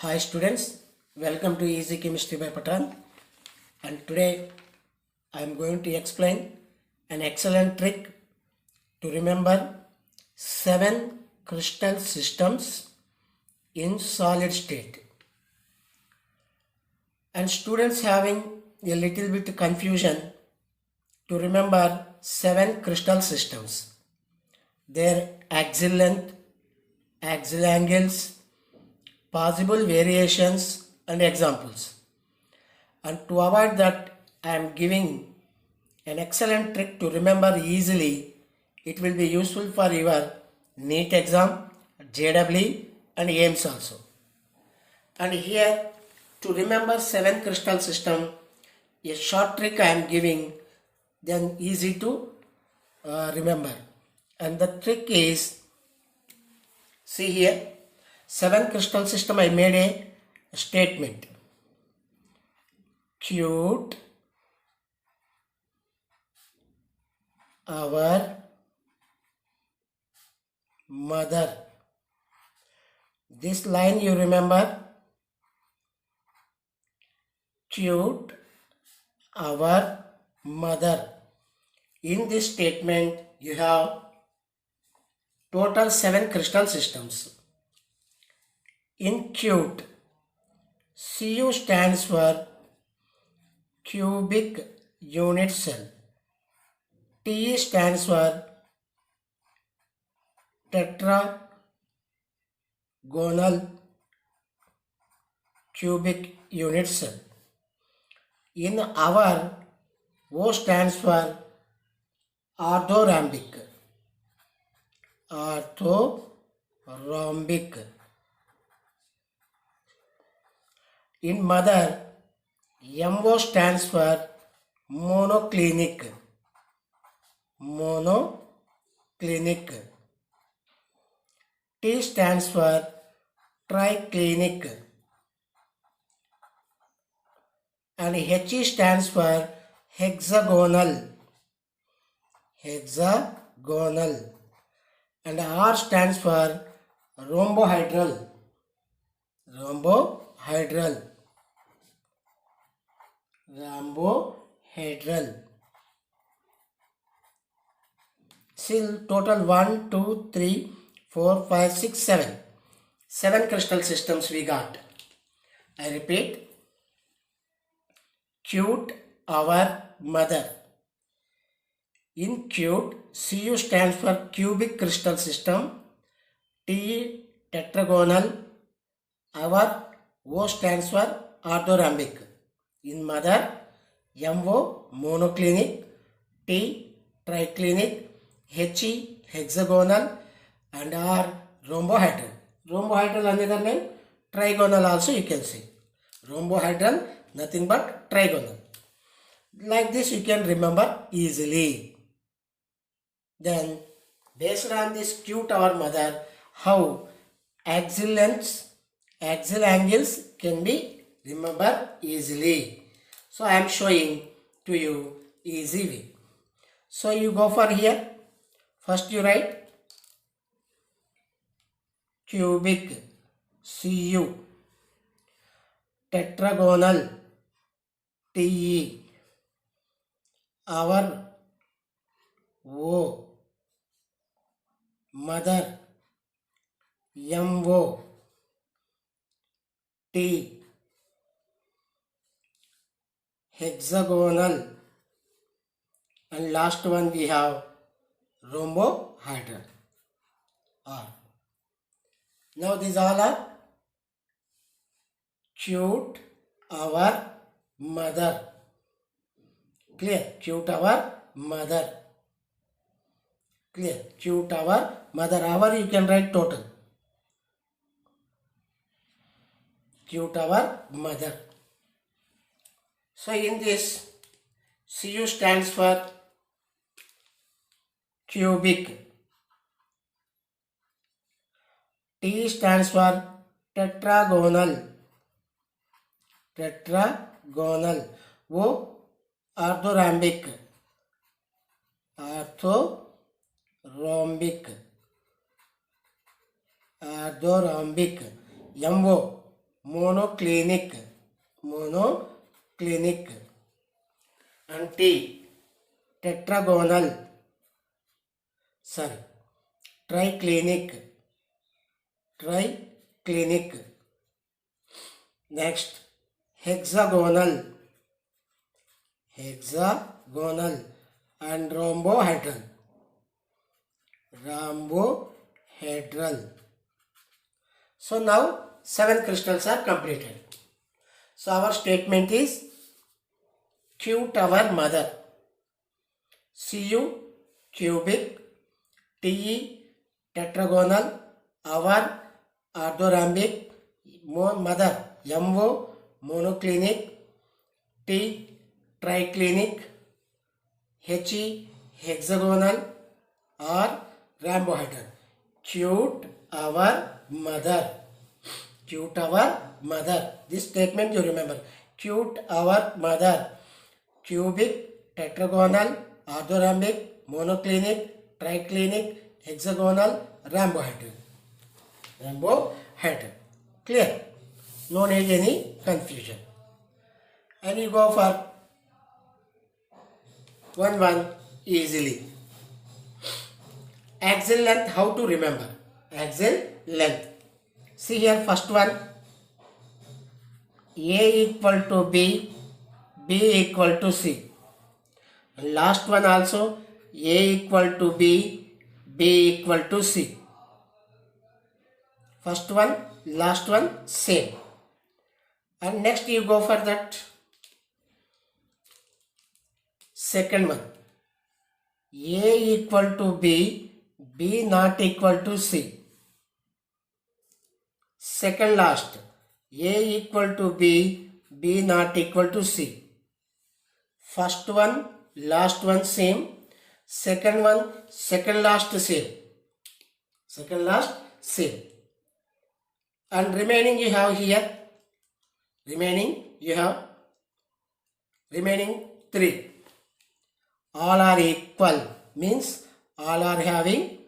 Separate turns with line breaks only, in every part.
Hi students, welcome to Easy Chemistry by Patan, and today I am going to explain an excellent trick to remember 7 crystal systems in solid state. And students having a little bit confusion to remember 7 crystal systems, their axial length, axial angles, possible variations and examples. And to avoid that, I am giving an excellent trick to remember easily. It will be useful for your NEET exam, JEE and AIMS also. And here, to remember 7 crystal system, a short trick I am giving, then easy to remember. And the trick is, see here, 7 crystal system, I made a statement. Cute our mother. This line you remember. Cute our mother. In this statement, you have total 7 crystal systems. In cute, Cu stands for cubic unit cell. T stands for tetragonal cubic unit cell. In our, O stands for orthorhombic. Orthorhombic. In mother, MO stands for monoclinic. Monoclinic. T stands for triclinic. And He stands for hexagonal. Hexagonal. And R stands for rhombohedral. Rhombohedral. Rhombohedral. Still total 1, 2, 3, 4, 5, 6, 7. 7 crystal systems we got. I repeat. Cute our mother. In cute, Cu stands for cubic crystal system. T tetragonal. Our O stands for orthorhombic. In mother, MO monoclinic, T triclinic, He hexagonal and R rhombohedral. Rhombohedral another name, trigonal also you can say. Rhombohedral, nothing but trigonal. Like this you can remember easily. Then based on this cute our mother, how axial lengths, axial angles can be remembered easily. So I am showing to you easy way. So you go for here. First you write cubic Cu, tetragonal Te, our O, mother MO, T, hexagonal, and last one we have rhombohedral. R. Now these all are cute our mother. Clear? Cute our mother. Clear? Cute our mother. Our you can write total. Cute our mother. So in this, Cu stands for cubic. T stands for tetragonal. Tetragonal. O orthorhombic. Orthorhombic. Orthorhombic. MO monoclinic, monoclinic. And T, tetragonal, sorry, triclinic, triclinic. Next, hexagonal, hexagonal, and rhombohedral, rhombohedral. So now 7 crystals are completed. So our statement is cute our mother, Cu cubic, Te tetragonal, our orthorhombic, mother Mo monoclinic, T triclinic, He hexagonal, or rhombohedral. Cute our mother, cute our mother. This statement you remember. Cute our mother, cubic, tetragonal, orthorhombic, monoclinic, triclinic, hexagonal, rhombohedral. Rhombohedral. Clear? No need any confusion. And you go for one easily. Axial length, how to remember? Axial length. See here, first one, A equal to B, B equal to C. And last one also, A equal to B, B equal to C. First one, last one, same. And next you go for that second one, A equal to B, B not equal to C. Second last, A equal to B, B not equal to C. First one, last one same. Second one, second last same. Second last same. And remaining you have here, remaining 3. All are equal, means all are having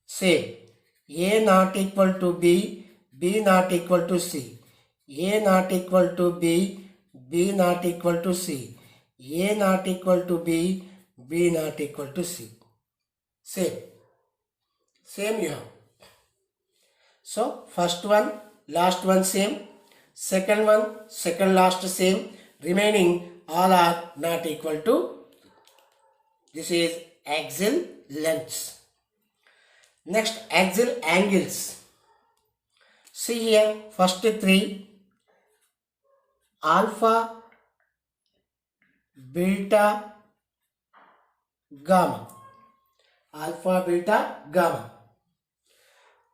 same. A not equal to B, B not equal to C. A not equal to B, B not equal to C. A not equal to B, B not equal to C. Same. Same you have. So first one, last one same. Second one, second last same. Remaining all are not equal to. This is axial lengths. Next, axial angles. See here, first 3, alpha, beta, gamma. Alpha, beta, gamma.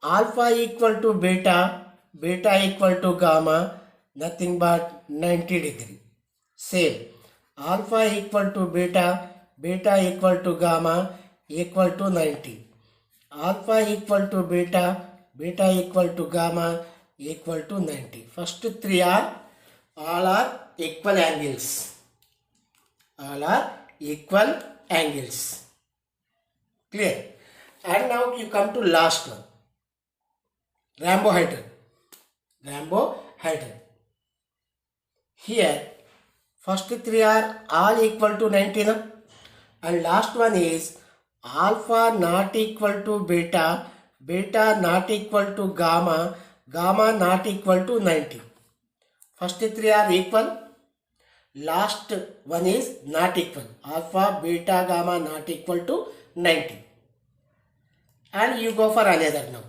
Alpha equal to beta, beta equal to gamma, nothing but 90 degree. Same. Alpha equal to beta, beta equal to gamma equal to 90. Alpha equal to beta, beta equal to gamma equal to 90. First 3 are, all are equal angles. All are equal angles. Clear? And now you come to last one. Rhombohedral. Rhombohedral. Here, first 3 are all equal to 90 now? And last one is alpha not equal to beta, beta not equal to gamma, gamma not equal to 90. First 3 are equal. Last one is not equal. Alpha, beta, gamma not equal to 90. And you go for another now.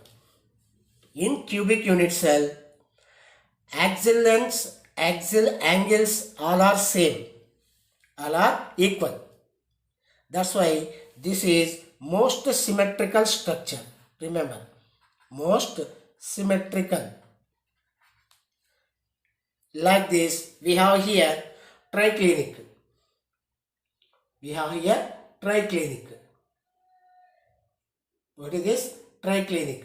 In cubic unit cell, axial lengths, axial angles all are same. All are equal. That's why this is most symmetrical structure. Remember, most symmetrical. Like this, we have here triclinic. We have here triclinic. What is this? Triclinic.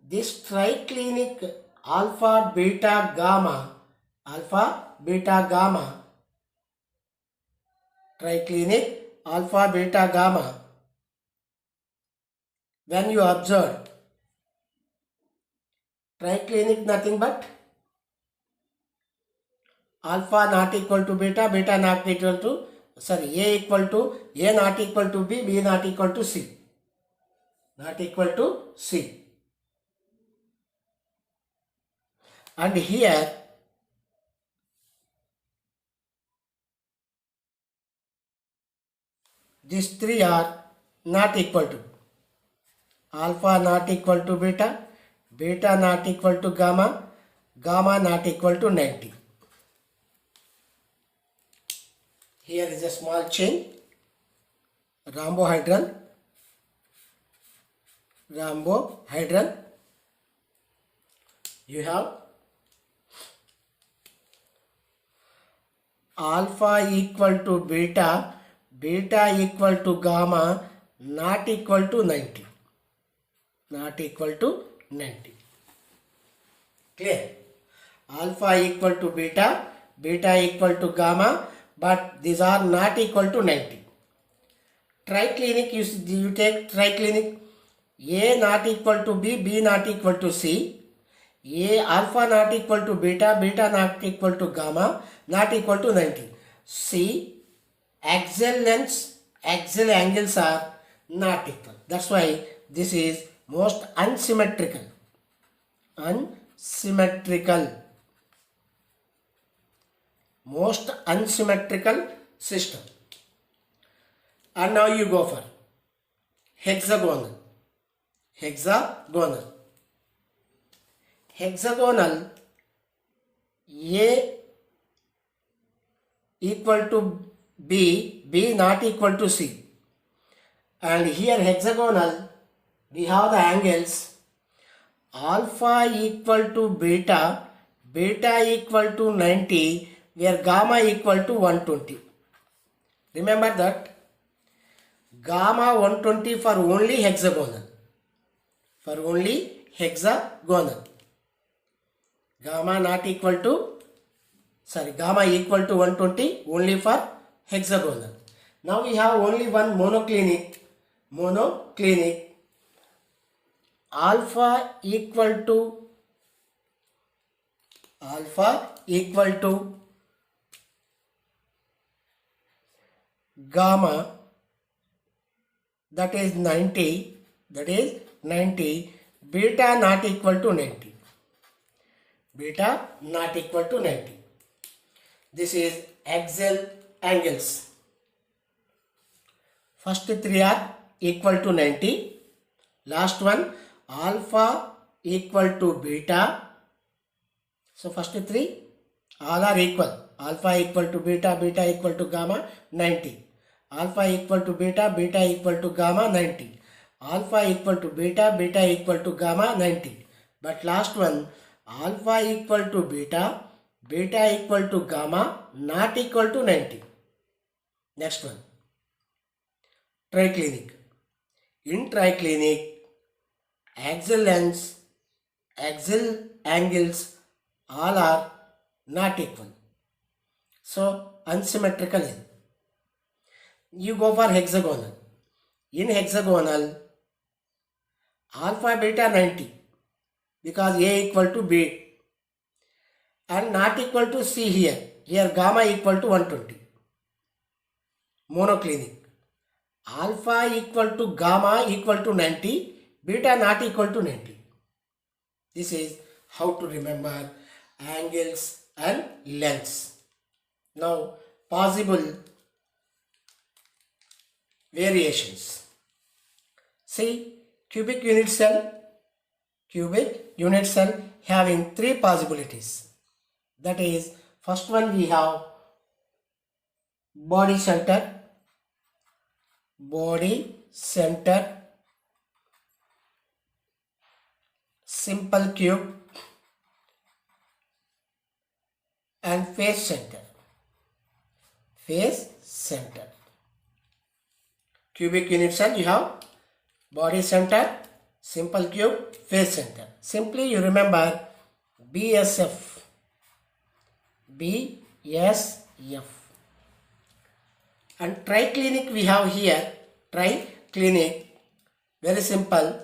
This triclinic alpha, beta, gamma, triclinic alpha, beta, gamma. When you observe, triclinic nothing but alpha not equal to beta, beta not equal to, sorry, A equal to, A not equal to B, B not equal to C. Not equal to C. And here these three are not equal to. Alpha not equal to beta, beta not equal to gamma, gamma not equal to 90. Here is a small chain, rhombohedral, you have alpha equal to beta, beta equal to gamma, not equal to 90. Not equal to 90. Clear? Alpha equal to beta, beta equal to gamma, but these are not equal to 90. Triclinic, you take triclinic, A not equal to B, B not equal to C, A alpha not equal to beta, beta not equal to gamma, not equal to 90. C, axial lengths, axial angles are not equal. That's why this is most unsymmetrical. Most unsymmetrical system. And now you go for hexagonal. Hexagonal, A equal to B, B not equal to C. And here hexagonal, we have the angles alpha equal to beta, beta equal to 90, where gamma equal to 120. Remember that gamma 120 for only hexagonal. Gamma not equal to, gamma equal to 120 only for hexagonal. Now we have only one monoclinic. Alpha equal to gamma, that is 90, beta not equal to 90. This is axial angles. First three are equal to 90. Last one, alpha equal to beta. So first three all are equal. Alpha equal to beta, beta equal to gamma, 90. Alpha equal to beta, beta equal to gamma, 90. Alpha equal to beta, beta equal to gamma, 90. But last one, alpha equal to beta, beta equal to gamma, not equal to 90. Next one, triclinic. In triclinic, axial lengths, axial angles, all are not equal. So unsymmetrical. You go for hexagonal. In hexagonal, alpha beta 90, because A equal to B, and not equal to C here. Here gamma equal to 120. Monoclinic. Alpha equal to gamma equal to 90, beta not equal to 90. This is how to remember angles and lengths. Now possible variations. See, cubic unit cell having three possibilities. That is, first one we have body center, simple cube, and face center. Cubic unit cell, you have body center, simple cube, face center. Simply you remember BSF. And triclinic we have here. Triclinic, very simple.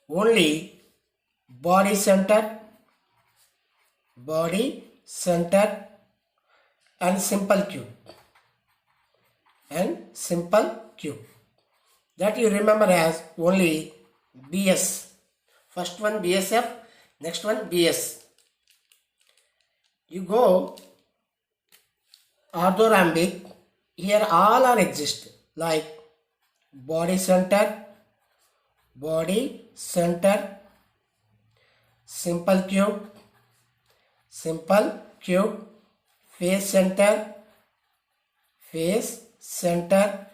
Only body center, center, and simple cube. And simple cube. That you remember as only BS. First one BSF, next one BS. You go orthorhombic. Here all are exist like body center, simple cube, face center,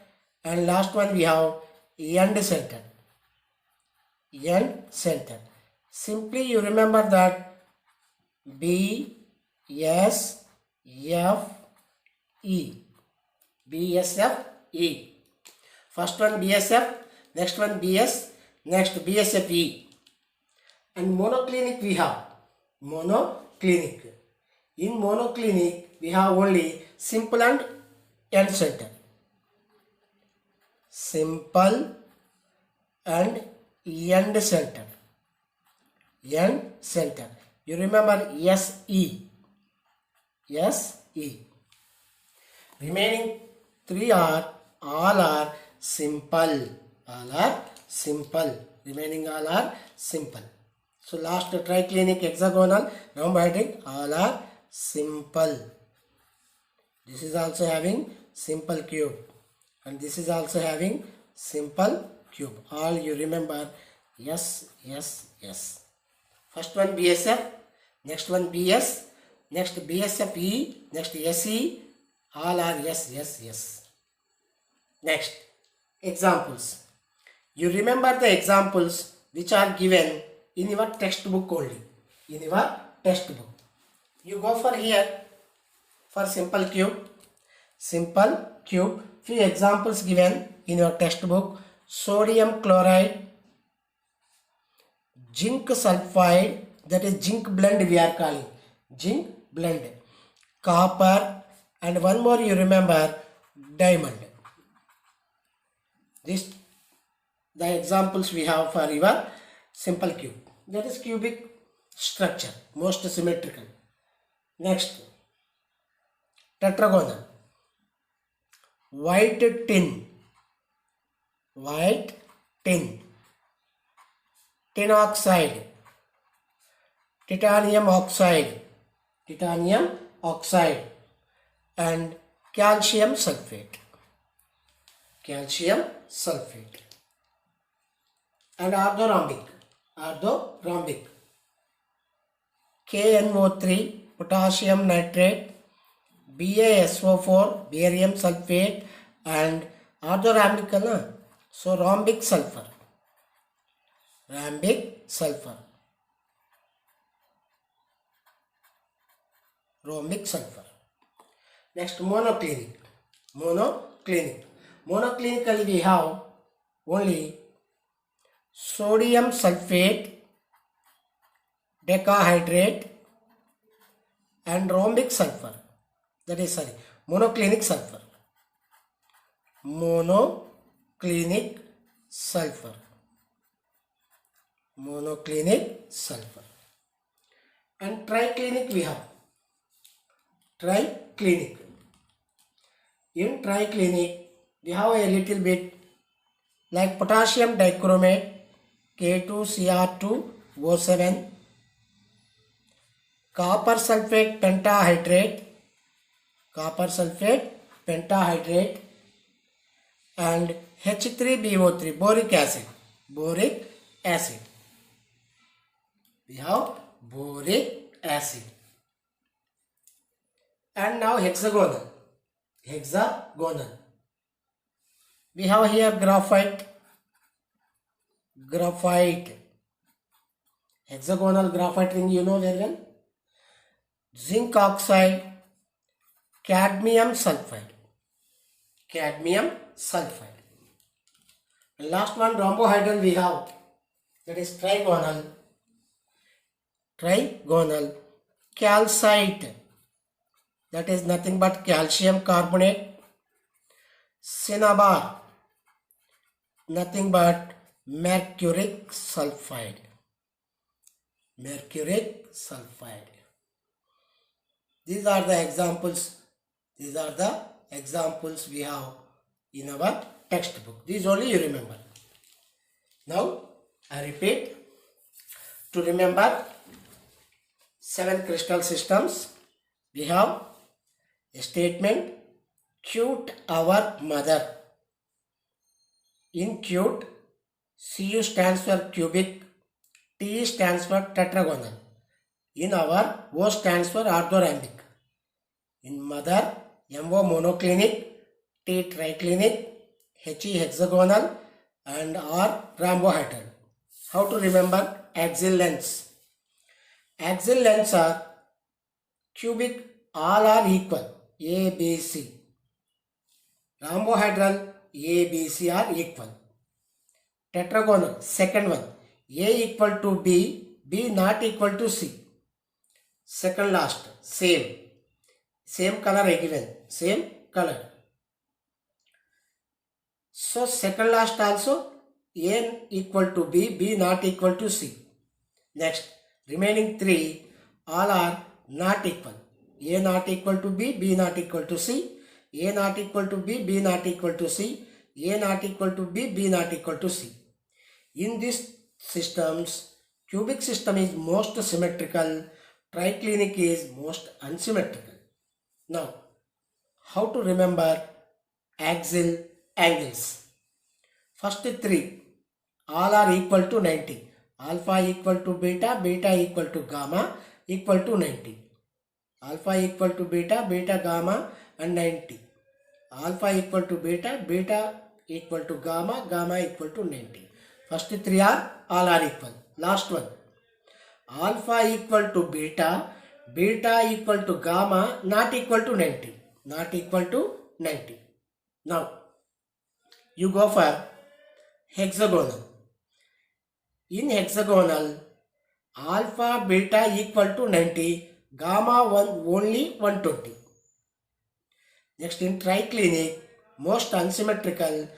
and last one we have end center. Simply you remember that B, S, F, E. BSF, E. First one BSF, next one BS, next BSF, E. And monoclinic we have. Monoclinic. In monoclinic we have only simple and end center. Simple and end center. End center. You remember SE. SE. Remaining three are all are simple. Remaining all are simple. So last triclinic, hexagonal, rhombohedric all are simple. This is also having simple cube, and this is also having simple cube. All you remember yes. First one BSF, next one BS, next BSF E, next SE. All are yes. Next, examples. You remember the examples which are given in your textbook only. In your textbook. You go for here for simple cube. Few examples given in your textbook. Sodium chloride, zinc sulfide, that is zinc blend we are calling. Zinc blend. Copper, and one more you remember, diamond. This the examples we have for your simple cube. That is cubic structure, most symmetrical. Next, tetragonal. White tin, tin oxide, titanium oxide, and calcium sulfate, and orthorhombic, KNO3, potassium nitrate, BaSO4, barium sulfate, and orthorhombic, so rhombic sulfur. Next, monoclinic. Monoclinically we have only sodium sulfate, decahydrate, and rhombic sulfur. That is monoclinic sulfur. And triclinic we have. In triclinic we have a little bit like potassium dichromate, K2Cr2O7, copper sulfate pentahydrate, and H3BO3, boric acid. We have boric acid. And now hexagonal. We have here graphite. Hexagonal graphite ring you know very well. Zinc oxide, cadmium sulfide. And last one rhombohedral we have, that is trigonal, calcite, that is nothing but calcium carbonate, cinnabar, nothing but mercuric sulfide. These are the examples. These are the examples we have in our textbook. These only you remember. Now I repeat. To remember 7 crystal systems, we have a statement, cute our mother. In cute, Cu stands for cubic, T stands for tetragonal. In our, O stands for orthorhombic. In mother, MO monoclinic, T triclinic, He hexagonal, and R rhombohedral. How to remember? Axial lengths. Axial lengths are cubic, all are equal, A, B, C. Rhombohedral, A, B, C are equal. Tetragonal, second one, A equal to B, B not equal to C. Second last, same color again, same color. So second last also, A equal to B, B not equal to C. Next, remaining 3, all are not equal. A not equal to B, B not equal to C. A not equal to B, B not equal to C. A not equal to B, B not equal to C. In these systems, cubic system is most symmetrical, triclinic is most unsymmetrical. Now, how to remember axial angles? First 3, all are equal to 90. Alpha equal to beta, beta equal to gamma equal to 90. Alpha equal to beta, beta gamma and 90. Alpha equal to beta, beta equal to gamma, gamma equal to 90. First 3 are all are equal. Last one, alpha equal to beta, beta equal to gamma not equal to 90. Not equal to 90. Now, you go for hexagonal. In hexagonal, alpha beta equal to 90, gamma 1 only 120. Next, in triclinic, most unsymmetrical,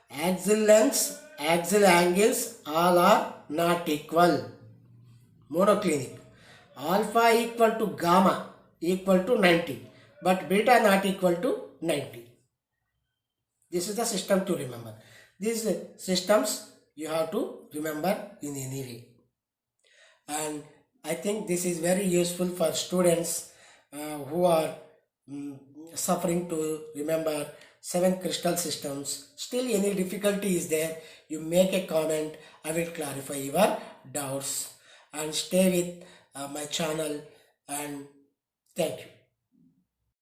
axial lengths, axial angles all are not equal. Monoclinic, alpha equal to gamma equal to 90, but beta not equal to 90. This is the system to remember. These systems you have to remember in any way. And I think this is very useful for students who are suffering to remember 7 crystal systems. Still any difficulty is there, you make a comment, I will clarify your doubts. And stay with my channel, and thank you.